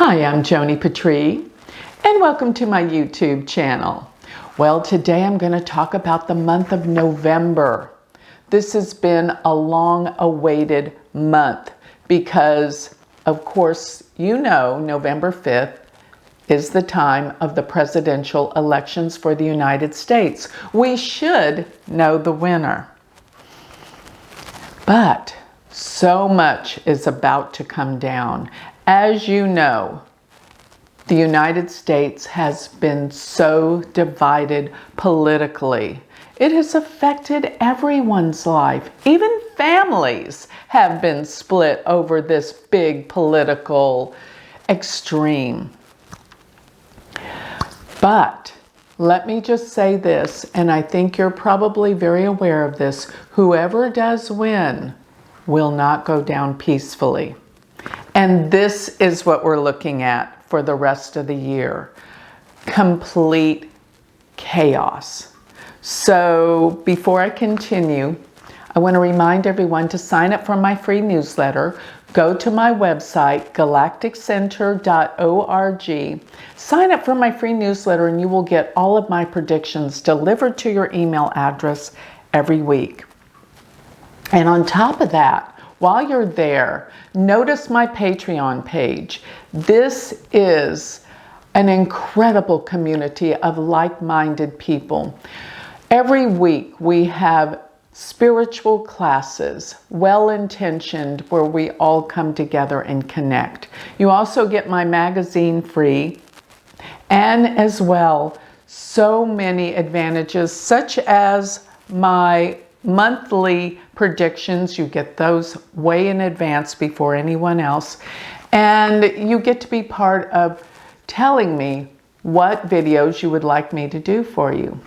Hi, I'm Joni Patry, and welcome to my YouTube channel. Well, today I'm going to talk about the month of November. This has been a long-awaited month because, of course, you know November 5th is the time of the presidential elections for the United States. We should know the winner. But so much is about to come down. As you know, the United States has been so divided politically. It has affected everyone's life. Even families have been split over this big political extreme. But let me just say this, and I think you're probably very aware of this. Whoever does win will not go down peacefully. And this is what we're looking at for the rest of the year. Complete chaos. So before I continue, I want to remind everyone to sign up for my free newsletter. Go to my website, galacticcenter.org. Sign up for my free newsletter and you will get all of my predictions delivered to your email address every week. And on top of that, while you're there, notice my Patreon page. This is an incredible community of like-minded people. Every week we have spiritual classes, well-intentioned, where we all come together and connect. You also get my magazine free, and as well, so many advantages, such as my monthly predictions. You get those way in advance before anyone else. And you get to be part of telling me what videos you would like me to do for you.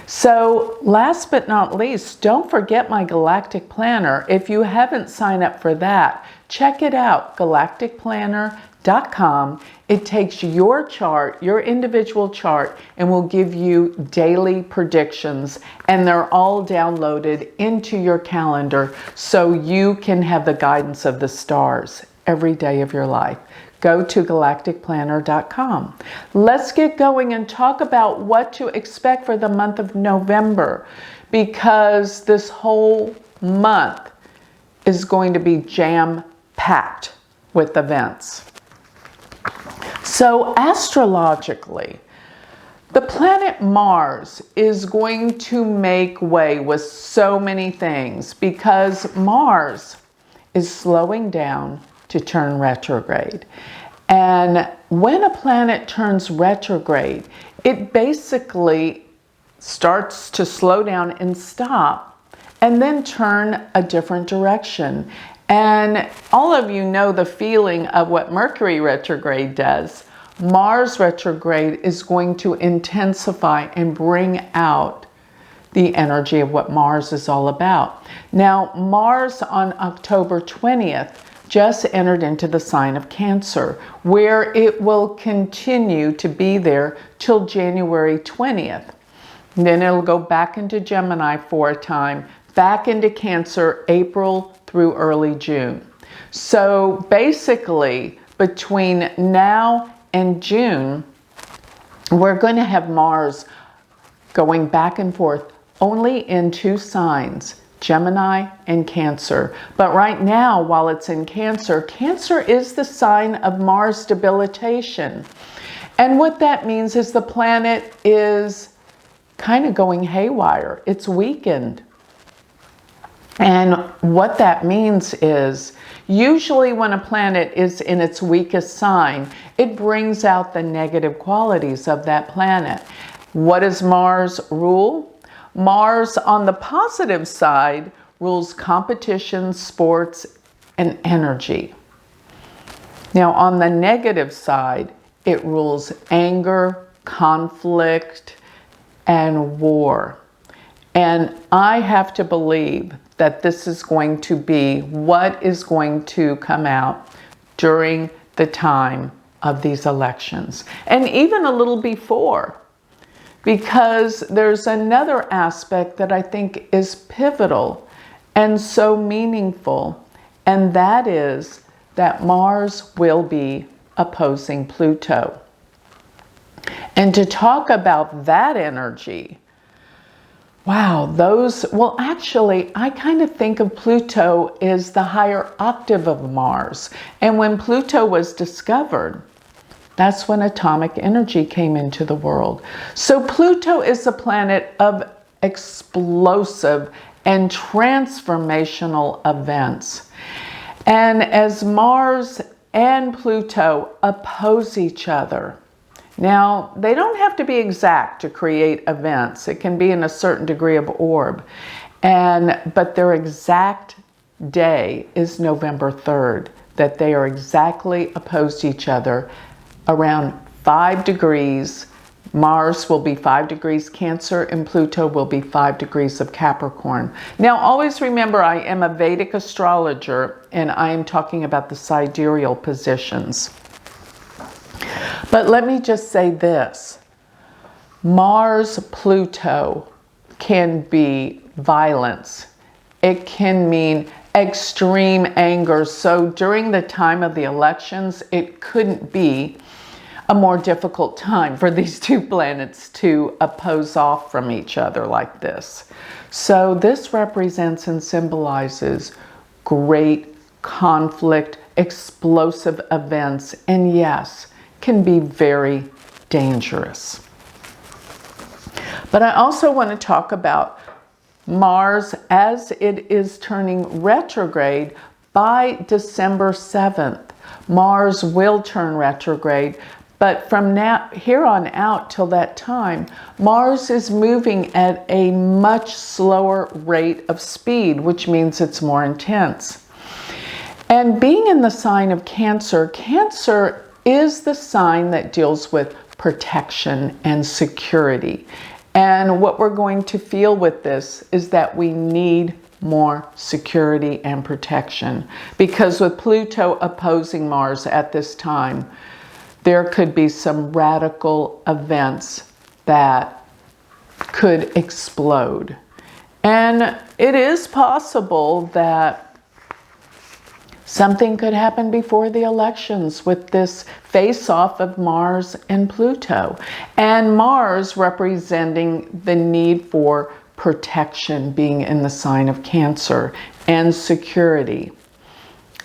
So last but not least, don't forget my Galactic Planner. If you haven't signed up for that, check it out, galacticplanner.com. It takes your chart, your individual chart, and will give you daily predictions. And they're all downloaded into your calendar so you can have the guidance of the stars every day of your life. Go to galacticplanner.com. Let's get going and talk about what to expect for the month of November, because this whole month is going to be jam-packed with events. So astrologically, the planet Mars is going to make way with so many things because Mars is slowing down to turn retrograde. And when a planet turns retrograde, it basically starts to slow down and stop and then turn a different direction. And all of you know the feeling of what Mercury retrograde does. Mars retrograde is going to intensify and bring out the energy of what Mars is all about. Now, Mars on October 20th just entered into the sign of Cancer, where it will continue to be there till January 20th. And then it'll go back into Gemini for a time, back into Cancer April through early June. So basically, between now and June, we're going to have Mars going back and forth only in two signs, Gemini and Cancer. But right now, while it's in Cancer, Cancer is the sign of Mars debilitation. And what that means is the planet is kind of going haywire. It's weakened. And what that means is, usually when a planet is in its weakest sign, it brings out the negative qualities of that planet. What does Mars rule? Mars, on the positive side, rules competition, sports, and energy. Now, on the negative side, it rules anger, conflict, and war. And I have to believe that this is going to be what is going to come out during the time of these elections, and even a little before. Because there's another aspect that I think is pivotal and so meaningful, and that is that Mars will be opposing Pluto. And to talk about that energy, wow, well, actually, I kind of think of Pluto as the higher octave of Mars. And when Pluto was discovered, that's when atomic energy came into the world. So Pluto is a planet of explosive and transformational events. And as Mars and Pluto oppose each other, now, they don't have to be exact to create events. It can be in a certain degree of orb. But their exact day is November 3rd, that they are exactly opposed to each other around 5 degrees. Mars will be 5 degrees Cancer and Pluto will be 5 degrees of Capricorn. Now, always remember, I am a Vedic astrologer and I am talking about the sidereal positions. But let me just say this, Mars-Pluto can be violence. It can mean extreme anger. So during the time of the elections, it couldn't be a more difficult time for these two planets to oppose off from each other like this. So this represents and symbolizes great conflict, explosive events, and yes, can be very dangerous. But I also want to talk about Mars as it is turning retrograde by December 7th. Mars will turn retrograde, but from here on out till that time, Mars is moving at a much slower rate of speed, which means it's more intense. And being in the sign of Cancer, Cancer is the sign that deals with protection and security. And what we're going to feel with this is that we need more security and protection. Because with Pluto opposing Mars at this time, there could be some radical events that could explode. And it is possible that something could happen before the elections with this face-off of Mars and Pluto. And Mars representing the need for protection, being in the sign of Cancer, and security.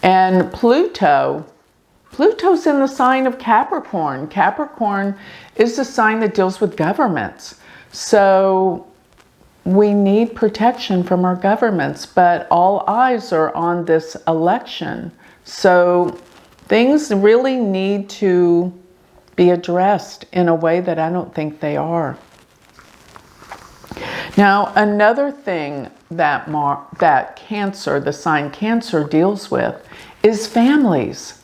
And Pluto's in the sign of Capricorn. Capricorn is the sign that deals with governments. So we need protection from our governments, but all eyes are on this election. So things really need to be addressed in a way that I don't think they are. Now, another thing that Cancer, the sign Cancer, deals with is families.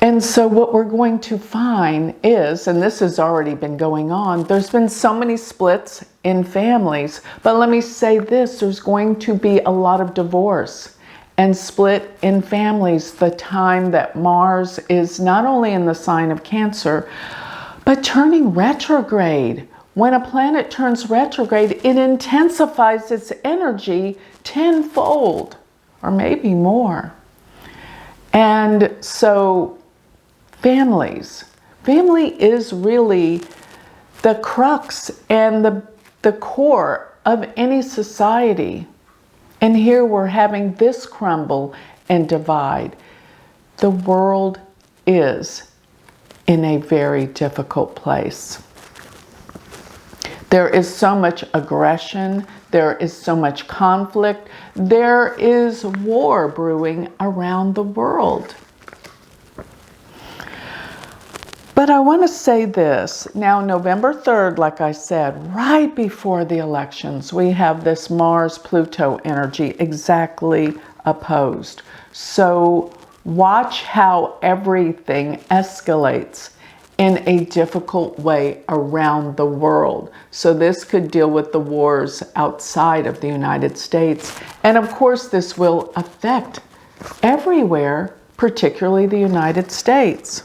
And so what we're going to find is, and this has already been going on, there's been so many splits in families, but let me say this, there's going to be a lot of divorce and split in families the time that Mars is not only in the sign of Cancer, but turning retrograde. When a planet turns retrograde, it intensifies its energy tenfold, or maybe more. And so family is really the crux and the core of any society. And here we're having this crumble and divide. The world is in a very difficult place. There is so much aggression. There is so much conflict. There is war brewing around the world. But I want to say this. Now, November 3rd, like I said, right before the elections, we have this Mars-Pluto energy exactly opposed. So watch how everything escalates in a difficult way around the world. So this could deal with the wars outside of the United States. And of course, this will affect everywhere, particularly the United States.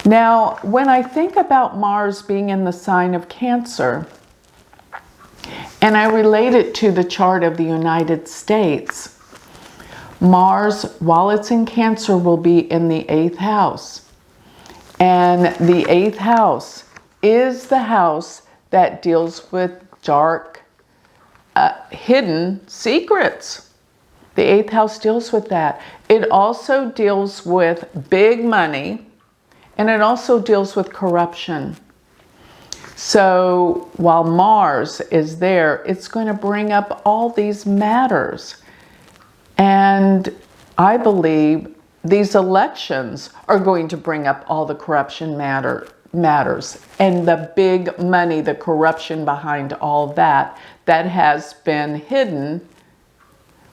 Now, when I think about Mars being in the sign of Cancer, and I relate it to the chart of the United States, Mars, while it's in Cancer, will be in the 8th house. And the 8th house is the house that deals with dark, hidden secrets. The 8th house deals with that. It also deals with big money, and it also deals with corruption. So while Mars is there, it's going to bring up all these matters. And I believe these elections are going to bring up all the corruption matters and the big money, the corruption behind all that has been hidden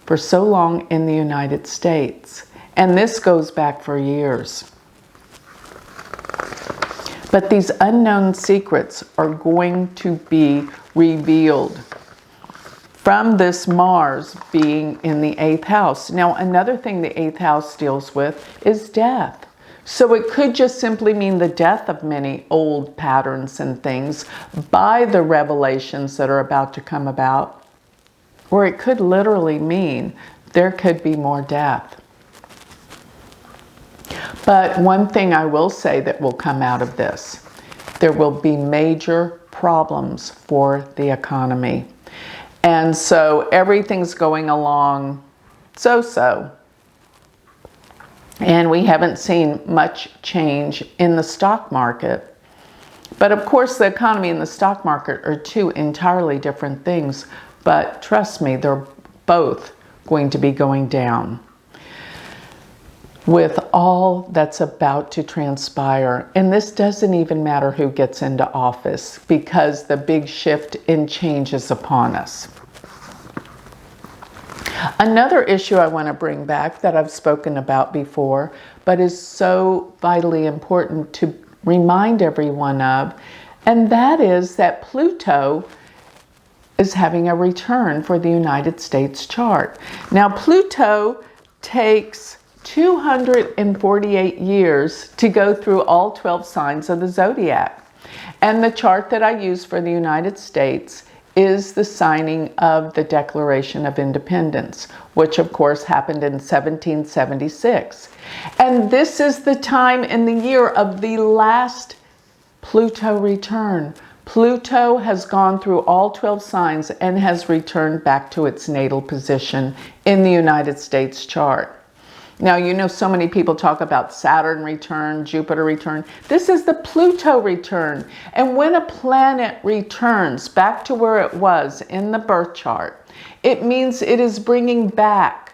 for so long in the United States. And this goes back for years. But these unknown secrets are going to be revealed from this Mars being in the 8th house. Now, another thing the 8th house deals with is death. So it could just simply mean the death of many old patterns and things by the revelations that are about to come about. Or it could literally mean there could be more death. But one thing I will say that will come out of this, there will be major problems for the economy. And so everything's going along so-so. And we haven't seen much change in the stock market. But of course, the economy and the stock market are two entirely different things. But trust me, they're both going to be going down with all that's about to transpire. And this doesn't even matter who gets into office, because the big shift in change is upon us. Another issue I want to bring back that I've spoken about before, but is so vitally important to remind everyone of, and that is that Pluto is having a return for the United States chart. Now, Pluto takes 248 years to go through all 12 signs of the zodiac. And the chart that I use for the United States is the signing of the Declaration of Independence, which of course happened in 1776. And this is the time in the year of the last Pluto return. Pluto has gone through all 12 signs and has returned back to its natal position in the United States chart. Now, you know, so many people talk about Saturn return, Jupiter return. This is the Pluto return. And when a planet returns back to where it was in the birth chart, it means it is bringing back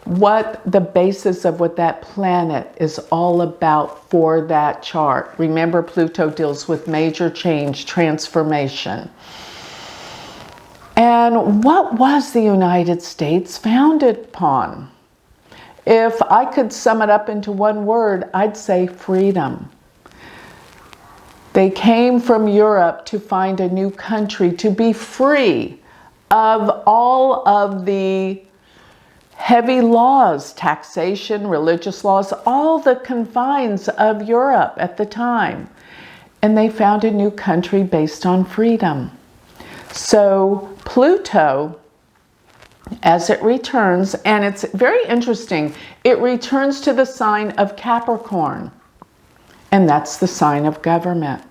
what the basis of what that planet is all about for that chart. Remember, Pluto deals with major change, transformation. And what was the United States founded upon? If I could sum it up into one word, I'd say freedom. They came from Europe to find a new country, to be free of all of the heavy laws, taxation, religious laws, all the confines of Europe at the time. And they found a new country based on freedom. So Pluto, as it returns, and it's very interesting, it returns to the sign of Capricorn, and that's the sign of government.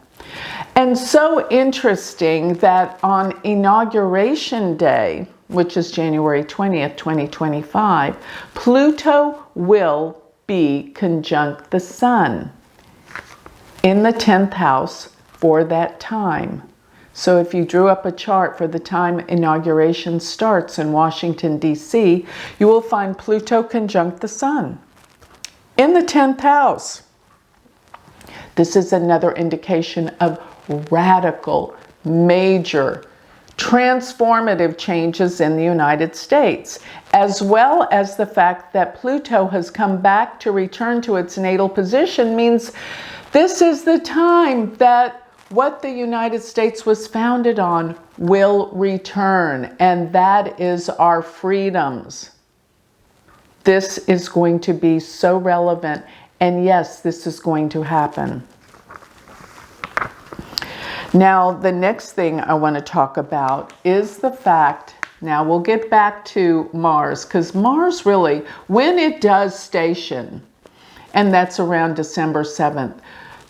And so interesting that on Inauguration Day, which is January 20th, 2025, Pluto will be conjunct the Sun in the 10th house for that time. So if you drew up a chart for the time inauguration starts in Washington, D.C., you will find Pluto conjunct the Sun in the 10th house. This is another indication of radical, major, transformative changes in the United States, as well as the fact that Pluto has come back to return to its natal position means this is the time that what the United States was founded on will return, and that is our freedoms. This is going to be so relevant, and yes, this is going to happen. Now, the next thing I want to talk about is the fact Now we'll get back to Mars, because Mars really, when it does station, and that's around December 7th,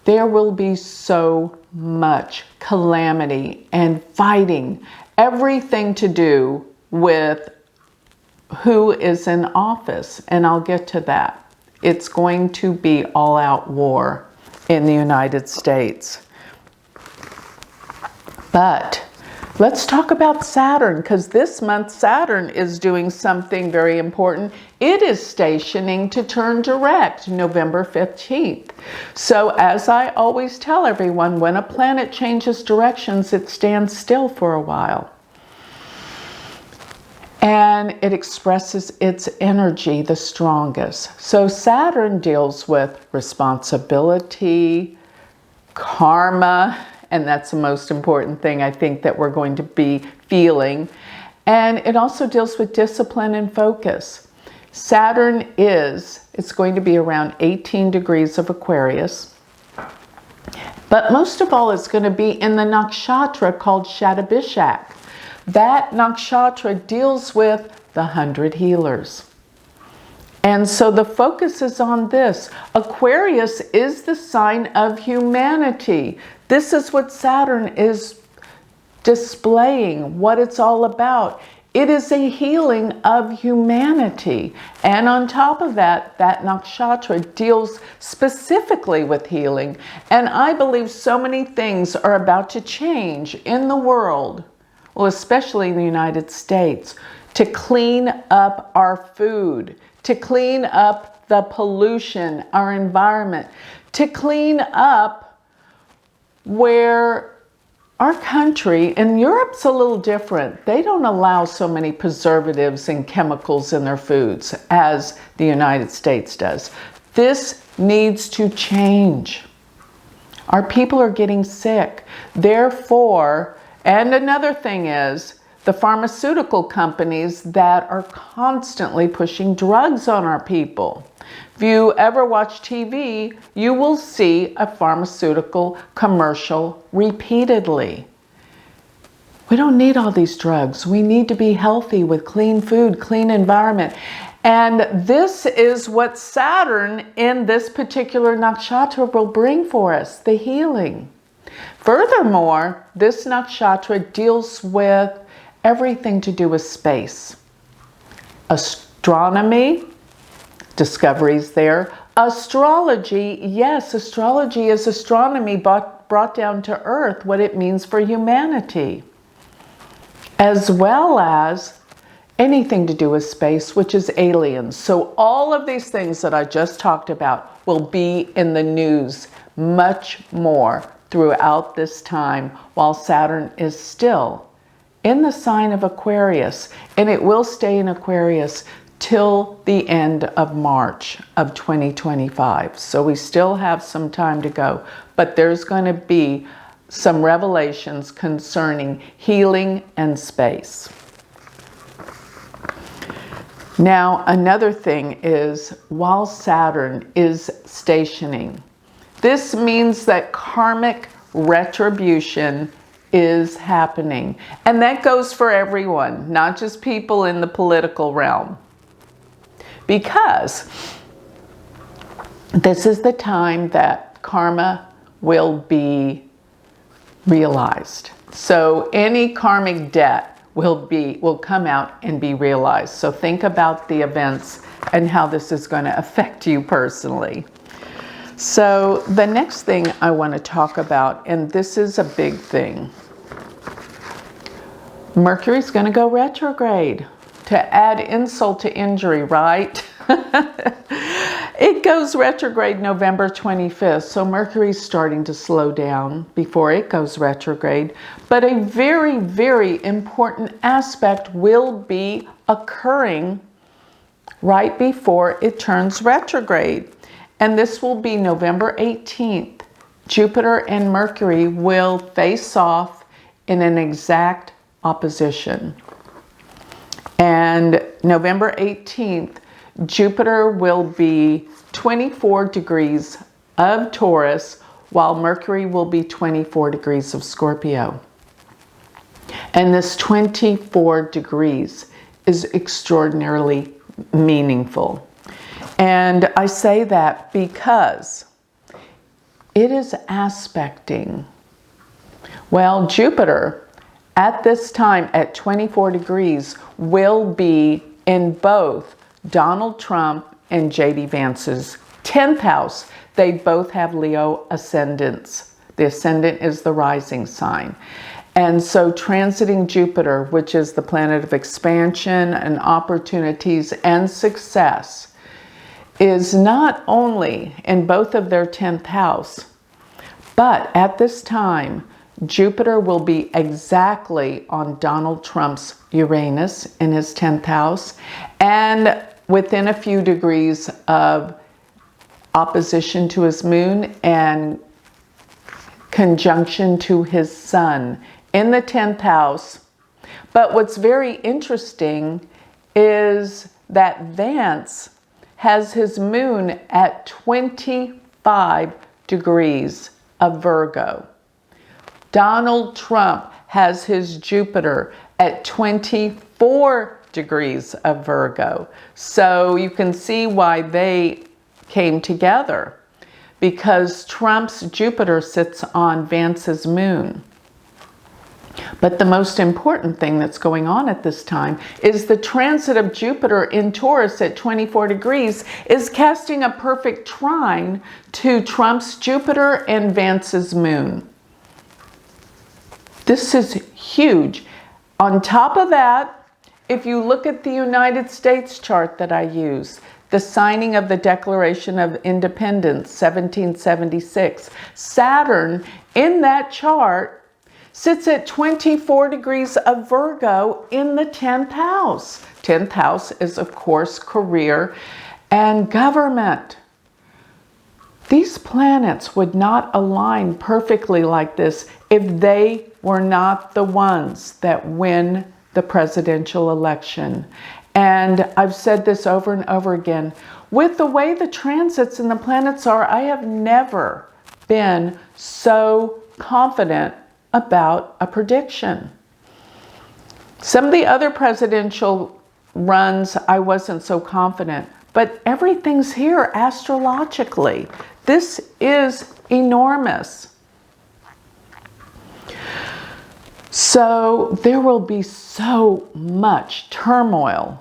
there will be so much calamity and fighting, everything to do with who is in office. And I'll get to that. It's going to be all-out war in the United States. But let's talk about Saturn, because this month Saturn is doing something very important. It is stationing to turn direct November 15th. So as I always tell everyone, when a planet changes directions, it stands still for a while. And it expresses its energy the strongest. So Saturn deals with responsibility, karma, and that's the most important thing I think that we're going to be feeling. And it also deals with discipline and focus. Saturn it's going to be around 18 degrees of Aquarius. But most of all, it's going to be in the nakshatra called Shatabhishak. That nakshatra deals with the 100 healers. And so the focus is on this. Aquarius is the sign of humanity. This is what Saturn is displaying, what it's all about. It is a healing of humanity. And on top of that, that nakshatra deals specifically with healing. And I believe so many things are about to change in the world, well, especially in the United States, to clean up our food, to clean up the pollution, our environment, to clean up where our country, and Europe's a little different. They don't allow so many preservatives and chemicals in their foods as the United States does. This needs to change. Our people are getting sick. Therefore, and another thing is, the pharmaceutical companies that are constantly pushing drugs on our people. If you ever watch TV, you will see a pharmaceutical commercial repeatedly. We don't need all these drugs. We need to be healthy with clean food, clean environment. And this is what Saturn in this particular nakshatra will bring for us, the healing. Furthermore, this nakshatra deals with everything to do with space. Astronomy, discoveries there. Astrology, yes, astrology is astronomy brought down to earth, what it means for humanity. As well as anything to do with space, which is aliens. So all of these things that I just talked about will be in the news much more throughout this time while Saturn is still in the sign of Aquarius, and it will stay in Aquarius till the end of March of 2025. So we still have some time to go, but there's going to be some revelations concerning healing and space. Now, another thing is, while Saturn is stationing, this means that karmic retribution is happening. And that goes for everyone, not just people in the political realm. Because this is the time that karma will be realized. So any karmic debt will come out and be realized. So think about the events and how this is going to affect you personally. So the next thing I want to talk about, and this is a big thing, Mercury's going to go retrograde. To add insult to injury, right? It goes retrograde November 25th, so Mercury's starting to slow down before it goes retrograde. But a very, very important aspect will be occurring right before it turns retrograde. And this will be November 18th. Jupiter and Mercury will face off in an exact opposition. And November 18th, Jupiter will be 24 degrees of Taurus, while Mercury will be 24 degrees of Scorpio. And this 24 degrees is extraordinarily meaningful. And I say that because it is aspecting, well, Jupiter at this time at 24 degrees will be in both Donald Trump and J.D. Vance's 10th house. They both have Leo ascendants. The ascendant is the rising sign. And so transiting Jupiter, which is the planet of expansion and opportunities and success, is not only in both of their 10th house, but at this time, Jupiter will be exactly on Donald Trump's Uranus in his 10th house and within a few degrees of opposition to his moon and conjunction to his sun in the 10th house. But what's very interesting is that Vance has his moon at 25 degrees of Virgo. Donald Trump has his Jupiter at 24 degrees of Virgo. So you can see why they came together, because Trump's Jupiter sits on Vance's moon. But the most important thing that's going on at this time is the transit of Jupiter in Taurus at 24 degrees is casting a perfect trine to Trump's Jupiter and Vance's moon. This is huge. On top of that, if you look at the United States chart that I use, the signing of the Declaration of Independence, 1776, Saturn in that chart sits at 24 degrees of Virgo in the 10th house. 10th house is, of course, career and government. These planets would not align perfectly like this if they were not the ones that win the presidential election. And I've said this over and over again. With the way the transits and the planets are, I have never been so confident about a prediction. Some of the other presidential runs, I wasn't so confident, but everything's here astrologically. This is enormous. So there will be so much turmoil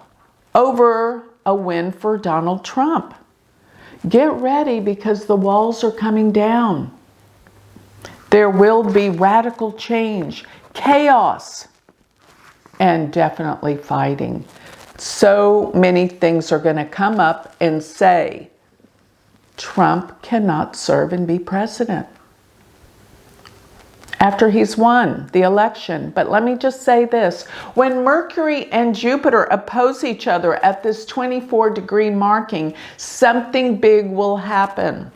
over a win for Donald Trump. Get ready, because the walls are coming down. There will be radical change, chaos, and definitely fighting. So many things are going to come up and say, Trump cannot serve and be president after he's won the election. But let me just say this. When Mercury and Jupiter oppose each other at this 24-degree marking, something big will happen.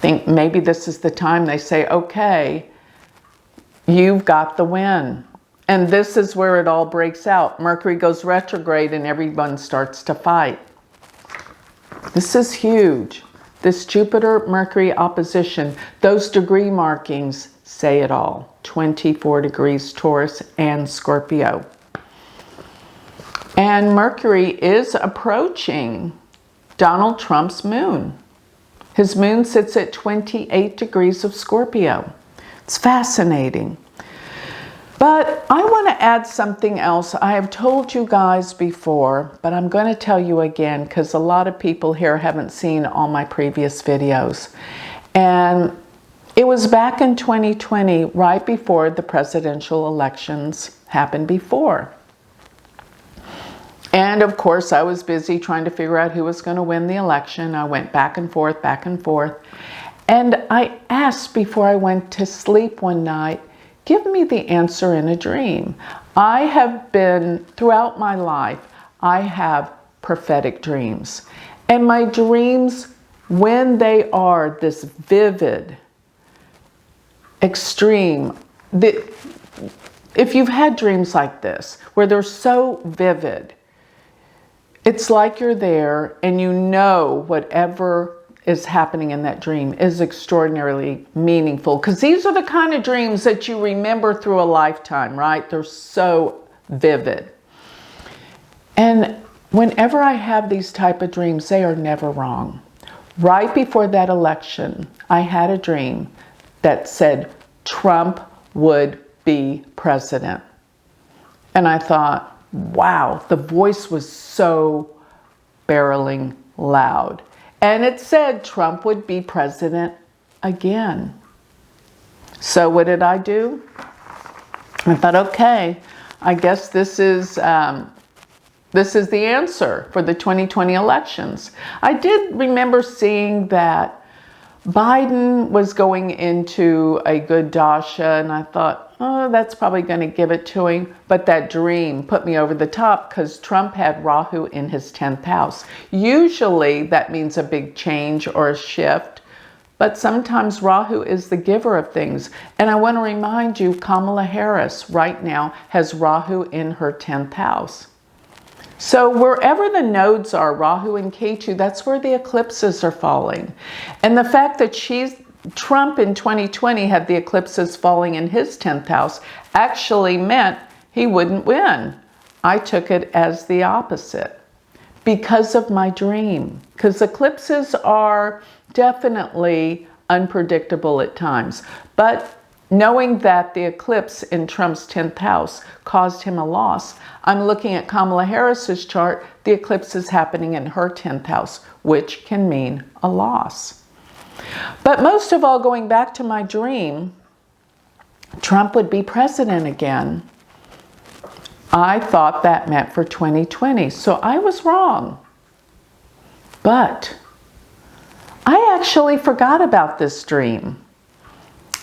Think maybe this is the time they say, okay, you've got the win. And this is where it all breaks out. Mercury goes retrograde and everyone starts to fight. This is huge. This Jupiter-Mercury opposition, those degree markings say it all. 24 degrees Taurus and Scorpio. And Mercury is approaching Donald Trump's moon. His moon sits at 28 degrees of Scorpio. It's fascinating. But I want to add something else. I have told you guys before, but I'm going to tell you again because a lot of people here haven't seen all my previous videos. And it was back in 2020, right before the presidential elections happened before. And of course, I was busy trying to figure out who was going to win the election. I went back and forth, back and forth. And I asked before I went to sleep one night, give me the answer in a dream. I have been, throughout my life, I have prophetic dreams. And my dreams, when they are this vivid, extreme, if you've had dreams like this, where they're so vivid, it's like you're there and you know whatever is happening in that dream is extraordinarily meaningful, because these are the kind of dreams that you remember through a lifetime, right? They're so vivid. And whenever I have these type of dreams, they are never wrong. Right before that election, I had a dream that said Trump would be president. And I thought, wow, the voice was so barreling loud. And it said Trump would be president again. So what did I do? I thought, okay, I guess this is the answer for the 2020 elections. I did remember seeing that Biden was going into a good dasha, and I thought, oh, that's probably going to give it to him. But that dream put me over the top, because Trump had Rahu in his 10th house. Usually that means a big change or a shift, but sometimes Rahu is the giver of things. And I want to remind you, Kamala Harris right now has Rahu in her 10th house. So wherever the nodes are, Rahu and Ketu, that's where the eclipses are falling. And the fact that Trump in 2020 had the eclipses falling in his 10th house actually meant he wouldn't win. I took it as the opposite because of my dream. Because eclipses are definitely unpredictable at times. But knowing that the eclipse in Trump's 10th house caused him a loss, I'm looking at Kamala Harris's chart. The eclipse is happening in her 10th house, which can mean a loss. But most of all, going back to my dream, Trump would be president again. I thought that meant for 2020, so I was wrong. But I actually forgot about this dream.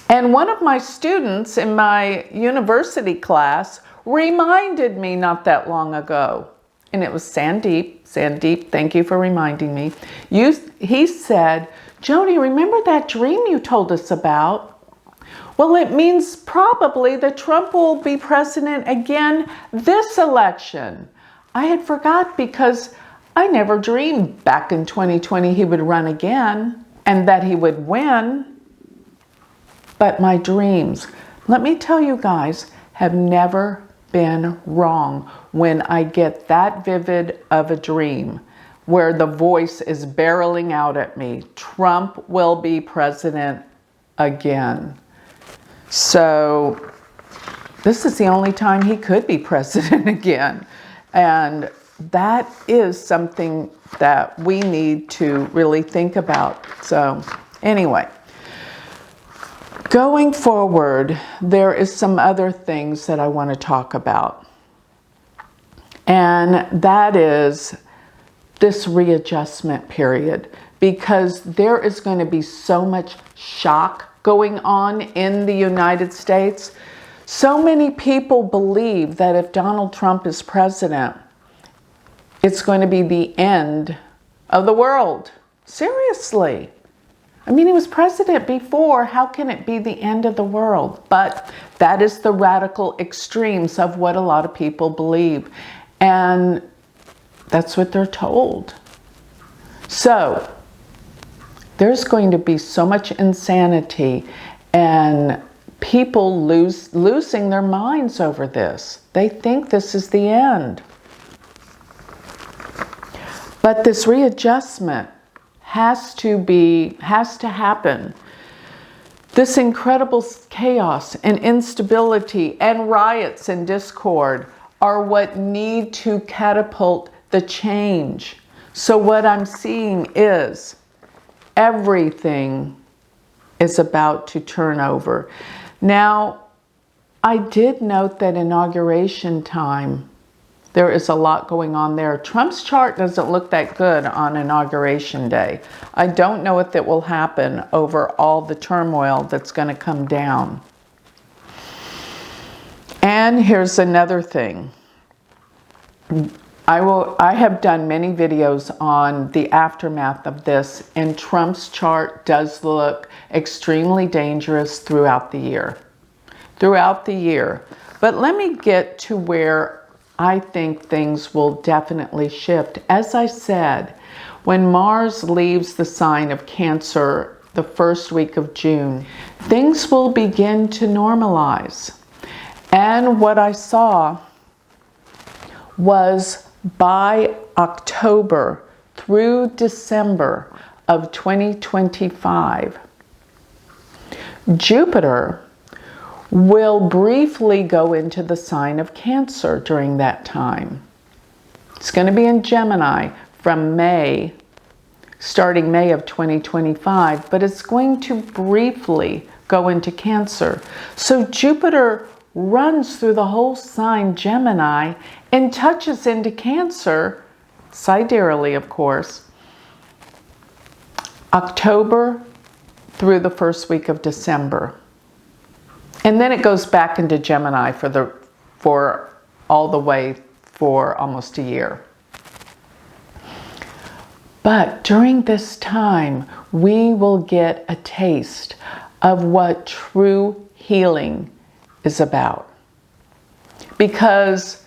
And one of my students in my university class reminded me not that long ago. And it was Sandeep. Sandeep, thank you for reminding me. He said, Joni, remember that dream you told us about? Well, it means probably that Trump will be president again this election. I had forgot, because I never dreamed back in 2020 he would run again and that he would win. But my dreams, let me tell you guys, have never been wrong when I get that vivid of a dream where the voice is barreling out at me. Trump will be president again. So this is the only time he could be president again. And that is something that we need to really think about. So anyway. Going forward, there is some other things that I want to talk about. And that is this readjustment period, because there is going to be so much shock going on in the United States. So many people believe that if Donald Trump is president, it's going to be the end of the world. Seriously. I mean, he was president before. How can it be the end of the world? But that is the radical extremes of what a lot of people believe. And that's what they're told. So there's going to be so much insanity and people losing their minds over this. They think this is the end. But this readjustment has to happen. This incredible chaos and instability and riots and discord are what need to catapult the change. So what I'm seeing is everything is about to turn over. Now, I did note that inauguration time, there is a lot going on there. Trump's chart doesn't look that good on inauguration day. I don't know if it will happen over all the turmoil that's going to come down. And here's another thing. I have done many videos on the aftermath of this, and Trump's chart does look extremely dangerous throughout the year. But let me get to where I think things will definitely shift. As I said, when Mars leaves the sign of Cancer the first week of June, things will begin to normalize. And what I saw was by October through December of 2025, Jupiter will briefly go into the sign of Cancer during that time. It's going to be in Gemini from starting May of 2025, but it's going to briefly go into Cancer. So Jupiter runs through the whole sign Gemini and touches into Cancer, sidereally of course, October through the first week of December. And then it goes back into Gemini for all the way for almost a year. But during this time, we will get a taste of what true healing is about. Because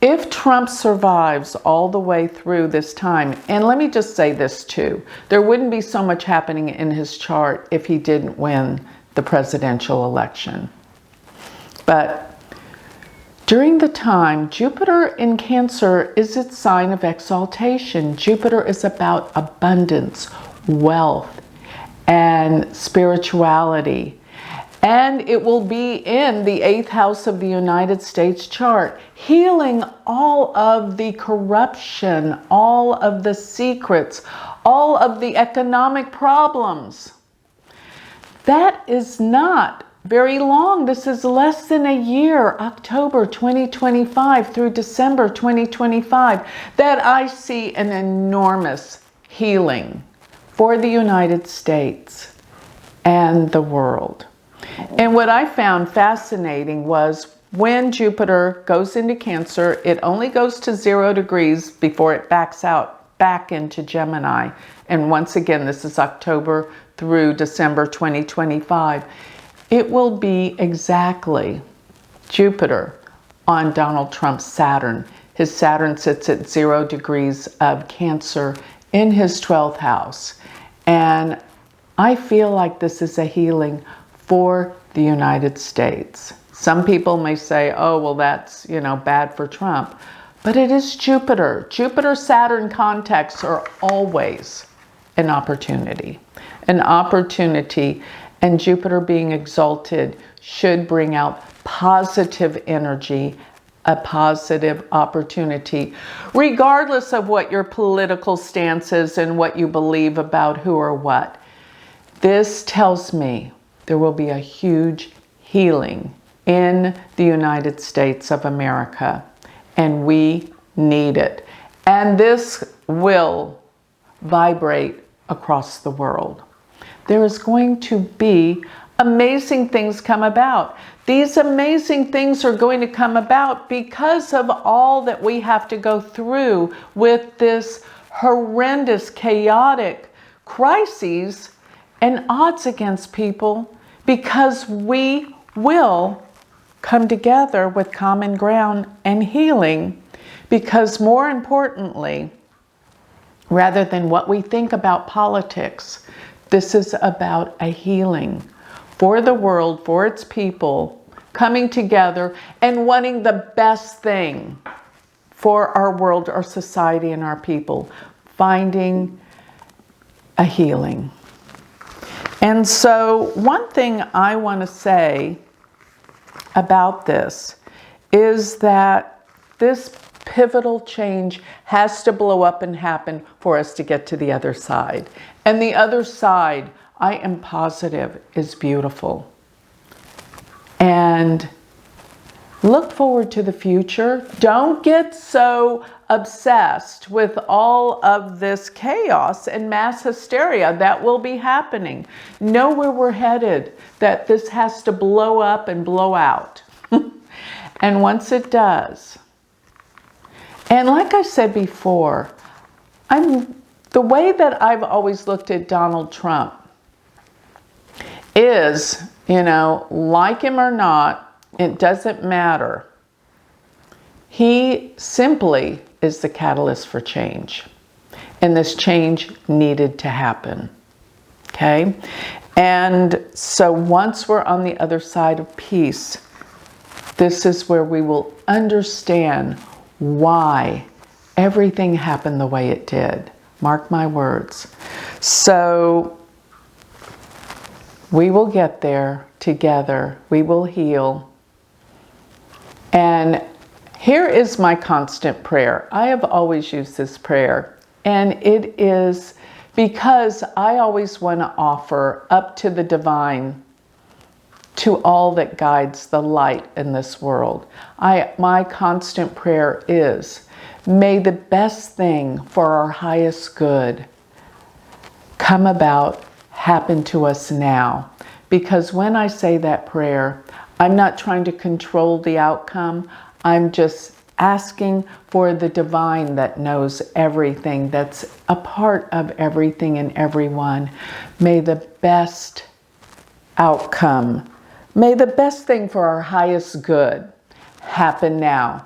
if Trump survives all the way through this time, and let me just say this too, there wouldn't be so much happening in his chart if he didn't win the presidential election. But during the time, Jupiter in Cancer is its sign of exaltation. Jupiter is about abundance, wealth, and spirituality. And it will be in the 8th house of the United States chart, healing all of the corruption, all of the secrets, all of the economic problems. That is not very long. This is less than a year, October 2025 through December 2025, that I see an enormous healing for the United States and the world. And what I found fascinating was when Jupiter goes into Cancer, it only goes to 0 degrees before it backs out back into Gemini. And once again, this is October through December 2025. It will be exactly Jupiter on Donald Trump's Saturn. His Saturn sits at 0 degrees of Cancer in his 12th house. And I feel like this is a healing for the United States. Some people may say, oh, well, that's, bad for Trump. But it is Jupiter. Jupiter-Saturn contexts are always an opportunity. An opportunity, and Jupiter being exalted should bring out positive energy, a positive opportunity, regardless of what your political stance is and what you believe about who or what. This tells me there will be a huge healing in the United States of America, and we need it. And this will vibrate across the world. There is going to be amazing things come about. These amazing things are going to come about because of all that we have to go through with this horrendous, chaotic crises and odds against people, because we will come together with common ground and healing. Because more importantly, rather than what we think about politics, this is about a healing for the world, for its people, coming together and wanting the best thing for our world, our society, and our people, finding a healing. And so one thing I want to say about this is that this pivotal change has to blow up and happen for us to get to the other side. And the other side, I am positive, is beautiful. And look forward to the future. Don't get so obsessed with all of this chaos and mass hysteria that will be happening. Know where we're headed, that this has to blow up and blow out. And once it does, and like I said before, the way that I've always looked at Donald Trump is, like him or not, it doesn't matter. He simply is the catalyst for change. and this change needed to happen. Okay? And so once we're on the other side of peace, this is where we will understand why everything happened the way it did. Mark my words. So we will get there together. We will heal. And here is my constant prayer. I have always used this prayer, and it is because I always want to offer up to the divine, to all that guides the light in this world. My constant prayer is, may the best thing for our highest good come about, happen to us now. Because when I say that prayer, I'm not trying to control the outcome. I'm just asking for the divine that knows everything, that's a part of everything and everyone. May the best outcome, may the best thing for our highest good happen now.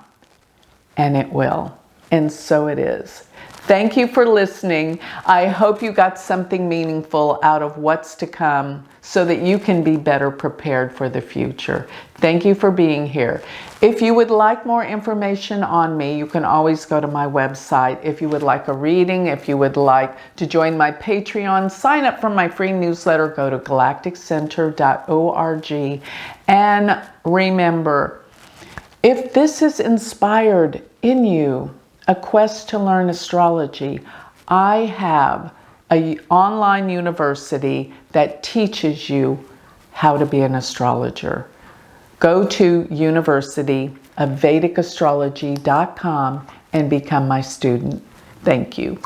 And it will. And so it is. Thank you for listening. I hope you got something meaningful out of what's to come so that you can be better prepared for the future. Thank you for being here. If you would like more information on me, you can always go to my website. If you would like a reading, if you would like to join my Patreon, sign up for my free newsletter, go to galacticcenter.org. And remember, if this has inspired in you a quest to learn astrology, I have an online university that teaches you how to be an astrologer. Go to University of Vedic Astrology.com and become my student. Thank you.